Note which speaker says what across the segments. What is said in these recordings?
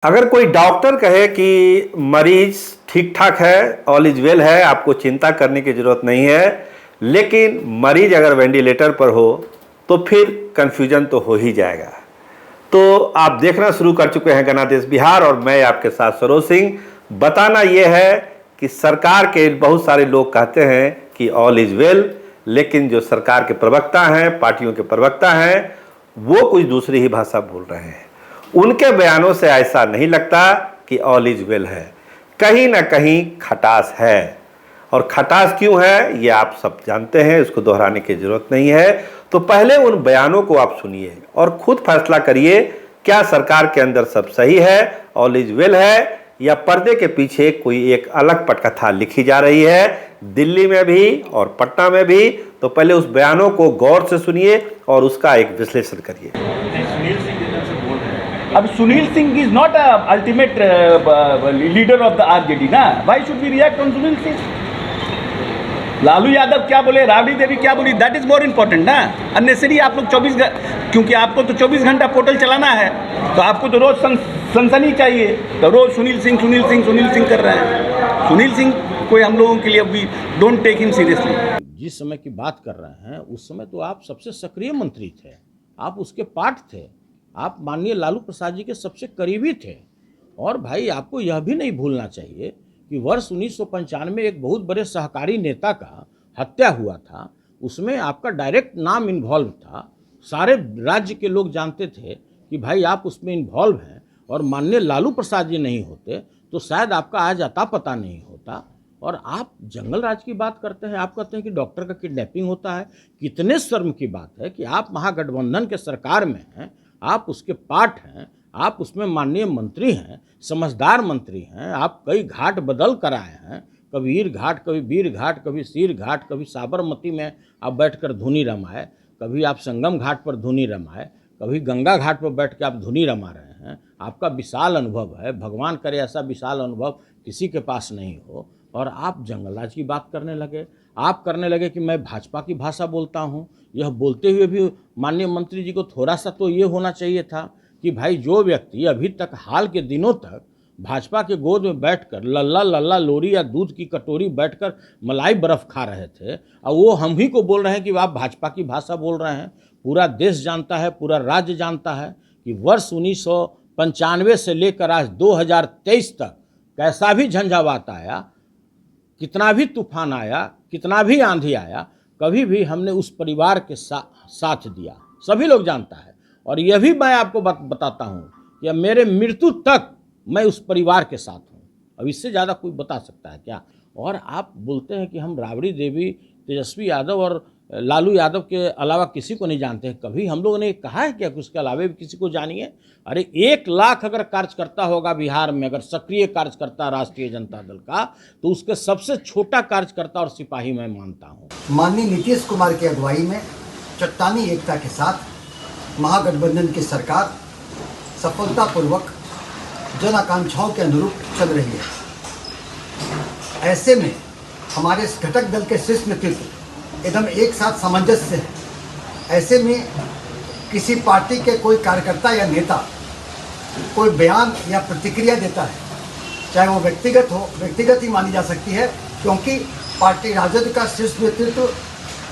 Speaker 1: अगर कोई डॉक्टर कहे कि मरीज ठीक ठाक है, ऑल इज वेल है, आपको चिंता करने की ज़रूरत नहीं है, लेकिन मरीज अगर वेंटिलेटर पर हो तो फिर कन्फ्यूजन तो हो ही जाएगा। तो आप देखना शुरू कर चुके हैं गणादेश बिहार और मैं आपके साथ सरोज सिंह। बताना यह है कि सरकार के बहुत सारे लोग कहते हैं कि ऑल इज वेल, लेकिन जो सरकार के प्रवक्ता हैं, पार्टियों के प्रवक्ता हैं, वो कुछ दूसरी ही भाषा बोल रहे हैं। उनके बयानों से ऐसा नहीं लगता कि ऑल इज वेल है, कहीं ना कहीं खटास है। और खटास क्यों है ये आप सब जानते हैं, इसको दोहराने की जरूरत नहीं है। तो पहले उन बयानों को आप सुनिए और खुद फैसला करिए, क्या सरकार के अंदर सब सही है, ऑल इज वेल है, या पर्दे के पीछे कोई एक अलग पटकथा लिखी जा रही है, दिल्ली में भी और पटना में भी। तो पहले उस बयानों को गौर से सुनिए और उसका एक विश्लेषण करिए।
Speaker 2: अब Sunil Singh is not ultimate leader of the RJD ना, why should we react on Sunil Singh? Lalu Yadav क्या बोले, राबड़ी देवी क्या बोली, दैट इज मोर इम्पोर्टेंट ना। अननेसरी आप लोग 24 क्योंकि आपको तो 24 घंटा पोर्टल चलाना है, तो आपको तो रोज सनसनी चाहिए, तो रोज सुनील सिंह कर रहे हैं। सुनील सिंह कोई हम लोगों के लिए अभी डोंट टेक हिम सीरियसली।
Speaker 3: जिस समय की बात कर रहे हैं उस समय तो आप सबसे सक्रिय मंत्री थे, आप उसके पार्ट थे, आप माननीय लालू प्रसाद जी के सबसे करीबी थे। और भाई आपको यह भी नहीं भूलना चाहिए कि वर्ष 1995 में एक बहुत बड़े सहकारी नेता का हत्या हुआ था, उसमें आपका डायरेक्ट नाम इन्वॉल्व था। सारे राज्य के लोग जानते थे कि भाई आप उसमें इन्वॉल्व हैं, और माननीय लालू प्रसाद जी नहीं होते तो शायद आपका आज अता पता नहीं होता। और आप जंगल राज की बात करते हैं, आप कहते हैं कि डॉक्टर का किडनैपिंग होता है। कितने शर्म की बात है कि आप महागठबंधन के सरकार में हैं, आप उसके पार्ट हैं, आप उसमें माननीय मंत्री हैं, समझदार मंत्री हैं, आप कई घाट बदल कर आए हैं, कभी ईर घाट, कभी वीर घाट, कभी सीर घाट, कभी साबरमती में आप बैठकर धुनी रमाए, कभी आप संगम घाट पर धुनी रमाए, कभी गंगा घाट पर बैठ के आप धुनी रमा रहे हैं। आपका विशाल अनुभव है, भगवान करे ऐसा विशाल अनुभव किसी के पास नहीं हो। और आप जंगलराज की बात करने लगे, आप करने लगे कि मैं भाजपा की भाषा बोलता हूँ। यह बोलते हुए भी माननीय मंत्री जी को थोड़ा सा तो ये होना चाहिए था कि भाई जो व्यक्ति अभी तक हाल के दिनों तक भाजपा के गोद में बैठकर लल्ला लल्ला लोरी या दूध की कटोरी बैठकर मलाई बर्फ खा रहे थे, और वो हम ही को बोल रहे हैं कि आप भाजपा की भाषा बोल रहे हैं। पूरा देश जानता है, पूरा राज्य जानता है कि वर्ष 1995 से लेकर आज 2023 तक कैसा भी झंझावात आया, कितना भी तूफान आया, कितना भी आंधी आया, कभी भी हमने उस परिवार के साथ दिया, सभी लोग जानता है। और यह भी मैं आपको बताता हूँ कि मेरे मृत्यु तक मैं उस परिवार के साथ हूँ। अब इससे ज़्यादा कोई बता सकता है क्या? और आप बोलते हैं कि हम राबड़ी देवी, तेजस्वी यादव और लालू यादव के अलावा किसी को नहीं जानते हैं। कभी हम लोगों ने कहा है क्या कि उसके अलावा भी किसी को जानिए? अरे 1 लाख अगर कार्यकर्ता होगा बिहार में, अगर सक्रिय कार्यकर्ता राष्ट्रीय जनता दल का, तो उसके सबसे छोटा कार्यकर्ता और सिपाही मैं मानता हूँ।
Speaker 4: माननीय नीतीश कुमार की अगुवाई में चट्टानी एकता के साथ महागठबंधन की सरकार सफलतापूर्वक जन आकांक्षाओं के अनुरूप चल रही है। ऐसे में हमारे घटक दल के शीर्ष नेतृत्व एकदम एक साथ सामंजस्य है। ऐसे में किसी पार्टी के कोई कार्यकर्ता या नेता कोई बयान या प्रतिक्रिया देता है, चाहे वो व्यक्तिगत हो, व्यक्तिगत ही मानी जा सकती है, क्योंकि पार्टी राजद का शीर्ष नेतृत्व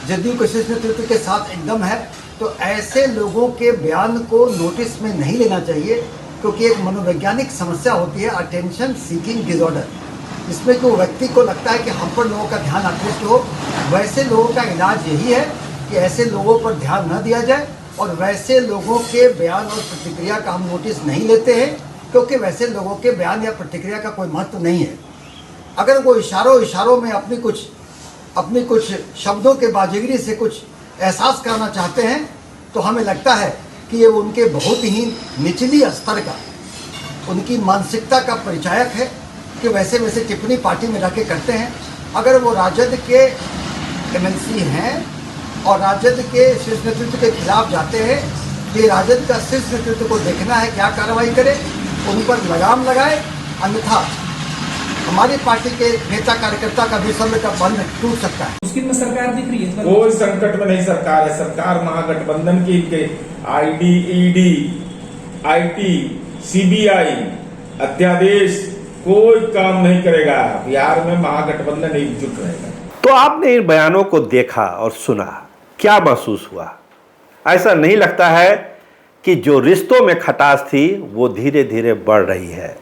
Speaker 4: जदयू के शीर्ष नेतृत्व के साथ एकदम है। तो ऐसे लोगों के बयान को नोटिस में नहीं लेना चाहिए, क्योंकि एक मनोवैज्ञानिक समस्या होती है अटेंशन सीकिंग डिसऑर्डर, इसमें कि व्यक्ति को लगता है कि हम पर लोगों का ध्यान आकृष्ट हो। वैसे लोगों का इलाज यही है कि ऐसे लोगों पर ध्यान न दिया जाए, और वैसे लोगों के बयान और प्रतिक्रिया का हम नोटिस नहीं लेते हैं, क्योंकि वैसे लोगों के बयान या प्रतिक्रिया का कोई महत्व नहीं है। अगर वो इशारों में अपनी कुछ शब्दों के बाजीगरी से कुछ एहसास करना चाहते हैं, तो हमें लगता है कि ये उनके बहुत ही निचली स्तर का, उनकी मानसिकता का परिचायक है कि वैसे टिप्पणी पार्टी में रखे करते हैं। अगर वो राजद के एमएलसी हैं और राजद के शीर्ष नेतृत्व के खिलाफ जाते हैं, तो राजद का शीर्ष नेतृत्व को देखना है क्या कार्रवाई करे, उन पर लगाम लगाए, अन्यथा हमारी पार्टी के नेता कार्यकर्ता का विषम का बंध टूट सकता है।
Speaker 5: मुश्किल में सरकार दिख रही है।
Speaker 6: कोई संकट में नहीं सरकार है, सरकार महागठबंधन की आईडी, ईडी, आईटी, सीबीआई अध्यादेश कोई काम नहीं करेगा। बिहार में महागठबंधन एकजुट रहेगा।
Speaker 1: तो आपने इन बयानों को देखा और सुना, क्या महसूस हुआ? ऐसा नहीं लगता है कि जो रिश्तों में खटास थी वो धीरे धीरे बढ़ रही है?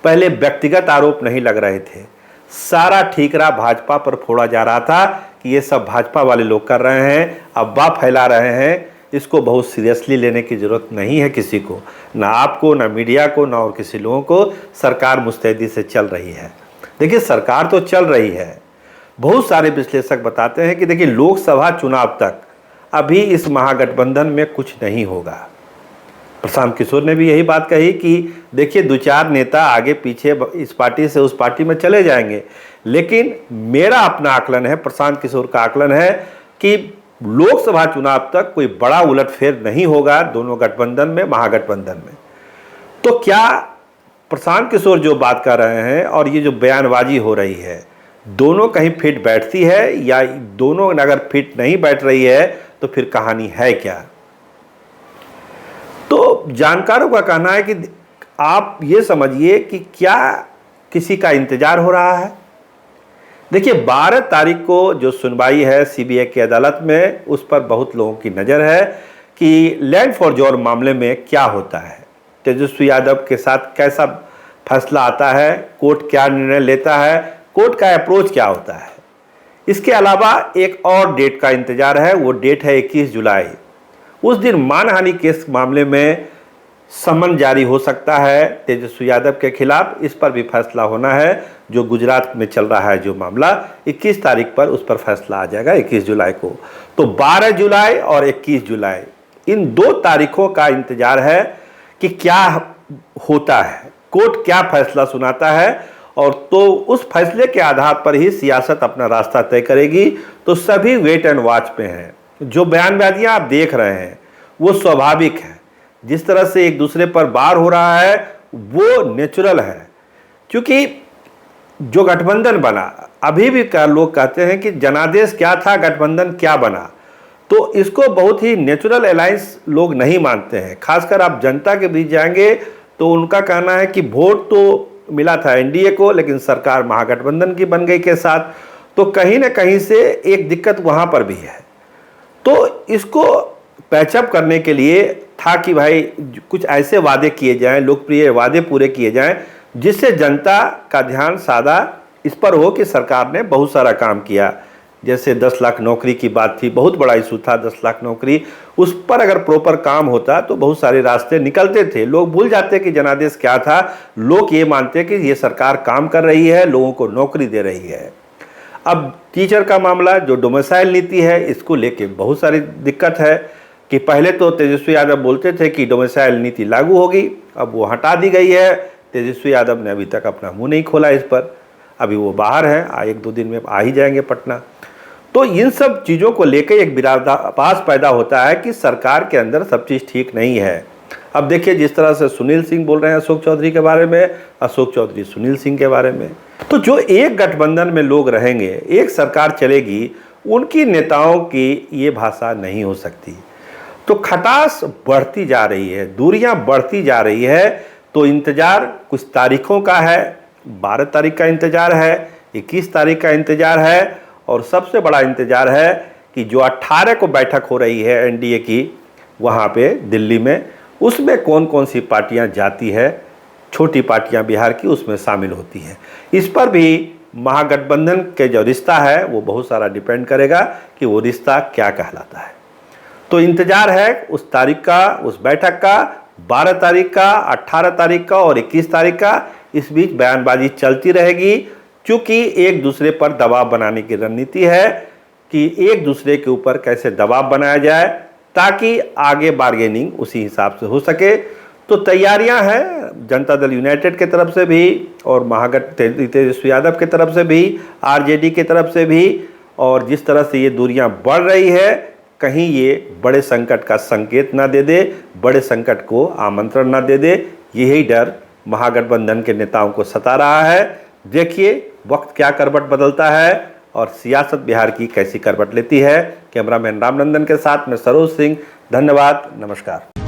Speaker 1: पहले व्यक्तिगत आरोप नहीं लग रहे थे, सारा ठीकरा भाजपा पर फोड़ा जा रहा था कि ये सब भाजपा वाले लोग कर रहे हैं, अफवाह फैला रहे हैं, इसको बहुत सीरियसली लेने की ज़रूरत नहीं है किसी को, ना आपको, ना मीडिया को, ना और किसी लोगों को। सरकार मुस्तैदी से चल रही है। देखिए, सरकार तो चल रही है। बहुत सारे विश्लेषक बताते हैं कि देखिए, लोकसभा चुनाव तक अभी इस महागठबंधन में कुछ नहीं होगा। प्रशांत किशोर ने भी यही बात कही कि देखिए, दो चार नेता आगे पीछे इस पार्टी से उस पार्टी में चले जाएंगे, लेकिन मेरा अपना आकलन है, प्रशांत किशोर का आकलन है कि लोकसभा चुनाव तक कोई बड़ा उलटफेर नहीं होगा दोनों गठबंधन में, महागठबंधन में। तो क्या प्रशांत किशोर जो बात कर रहे हैं और ये जो बयानबाजी हो रही है, दोनों कहीं फिट बैठती है, या दोनों अगर फिट नहीं बैठ रही है तो फिर कहानी है क्या? तो जानकारों का कहना है कि आप ये समझिए कि क्या किसी का इंतजार हो रहा है। देखिए, 12 तारीख को जो सुनवाई है सीबीआई की अदालत में, उस पर बहुत लोगों की नज़र है कि लैंड फॉर जॉर मामले में क्या होता है, तेजस्वी यादव के साथ कैसा फैसला आता है, कोर्ट क्या निर्णय लेता है, कोर्ट का अप्रोच क्या होता है। इसके अलावा एक और डेट का इंतजार है, वो डेट है 21 जुलाई। उस दिन मानहानि केस मामले में समन जारी हो सकता है तेजस्वी यादव के खिलाफ। इस पर भी फैसला होना है। जो गुजरात में चल रहा है जो मामला, 21 तारीख पर उस पर फैसला आ जाएगा, 21 जुलाई को। तो 12 जुलाई और 21 जुलाई, इन 2 तारीखों का इंतजार है कि क्या होता है, कोर्ट क्या फैसला सुनाता है, और तो उस फैसले के आधार पर ही सियासत अपना रास्ता तय करेगी। तो सभी वेट एंड वॉच पे हैं। जो बयानबाजियां आप देख रहे हैं वो स्वाभाविक है, जिस तरह से एक दूसरे पर वार हो रहा है वो नेचुरल है। क्योंकि जो गठबंधन बना, अभी भी लोग कहते हैं कि जनादेश क्या था, गठबंधन क्या बना, तो इसको बहुत ही नेचुरल अलायंस लोग नहीं मानते हैं। खासकर आप जनता के बीच जाएंगे तो उनका कहना है कि वोट तो मिला था एनडीए को, लेकिन सरकार महागठबंधन की बन गई के साथ। तो कहीं ना कहीं से एक दिक्कत वहाँ पर भी है। तो इसको पैचअप करने के लिए था कि भाई कुछ ऐसे वादे किए जाएं, लोकप्रिय वादे पूरे किए जाएं, जिससे जनता का ध्यान सादा इस पर हो कि सरकार ने बहुत सारा काम किया। जैसे 10 लाख नौकरी की बात थी, बहुत बड़ा इशू था 10 लाख नौकरी। उस पर अगर प्रॉपर काम होता तो बहुत सारे रास्ते निकलते थे। लोग भूल जाते कि जनादेश क्या था, लोग ये मानते कि ये सरकार काम कर रही है, लोगों को नौकरी दे रही है। अब टीचर का मामला, जो डोमिसाइल नीति है, इसको लेके बहुत सारी दिक्कत है कि पहले तो तेजस्वी यादव बोलते थे कि डोमिसाइल नीति लागू होगी, अब वो हटा दी गई है। तेजस्वी यादव ने अभी तक अपना मुंह नहीं खोला इस पर, अभी वो बाहर हैं, 1-2 दिन में आ ही जाएंगे पटना। तो इन सब चीज़ों को लेकर एक विरोधाभास पैदा होता है कि सरकार के अंदर सब चीज़ ठीक नहीं है। अब देखिए, जिस तरह से सुनील सिंह बोल रहे हैं अशोक चौधरी के बारे में, अशोक चौधरी सुनील सिंह के बारे में, तो जो एक गठबंधन में लोग रहेंगे, एक सरकार चलेगी, उनकी नेताओं की ये भाषा नहीं हो सकती। तो खटास बढ़ती जा रही है, दूरियां बढ़ती जा रही है। तो इंतज़ार कुछ तारीखों का है, 12 तारीख का इंतज़ार है, 21 तारीख का इंतज़ार है, और सबसे बड़ा इंतज़ार है कि जो 18 को बैठक हो रही है एनडीए की वहाँ पे दिल्ली में, उसमें कौन कौन सी पार्टियाँ जाती है, छोटी पार्टियाँ बिहार की उसमें शामिल होती हैं। इस पर भी महागठबंधन के जो रिश्ता है वो बहुत सारा डिपेंड करेगा कि वो रिश्ता क्या कहलाता है। तो इंतज़ार है उस तारीख का, उस बैठक का, 12 तारीख का, 18 तारीख का और 21 तारीख का। इस बीच बयानबाजी चलती रहेगी, क्योंकि एक दूसरे पर दबाव बनाने की रणनीति है कि एक दूसरे के ऊपर कैसे दबाव बनाया जाए ताकि आगे बार्गेनिंग उसी हिसाब से हो सके। तो तैयारियां हैं जनता दल यूनाइटेड की तरफ से भी और महागठबंधन तेजस्वी यादव की तरफ से भी, आरजेडी की तरफ से भी। और जिस तरह से ये दूरियां बढ़ रही है, कहीं ये बड़े संकट का संकेत ना दे दे, बड़े संकट को आमंत्रण ना दे दे, यही डर महागठबंधन के नेताओं को सता रहा है। देखिए वक्त क्या करवट बदलता है और सियासत बिहार की कैसी करवट लेती है। कैमरामैन रामनंदन के साथ मैं सरोज सिंह, धन्यवाद, नमस्कार।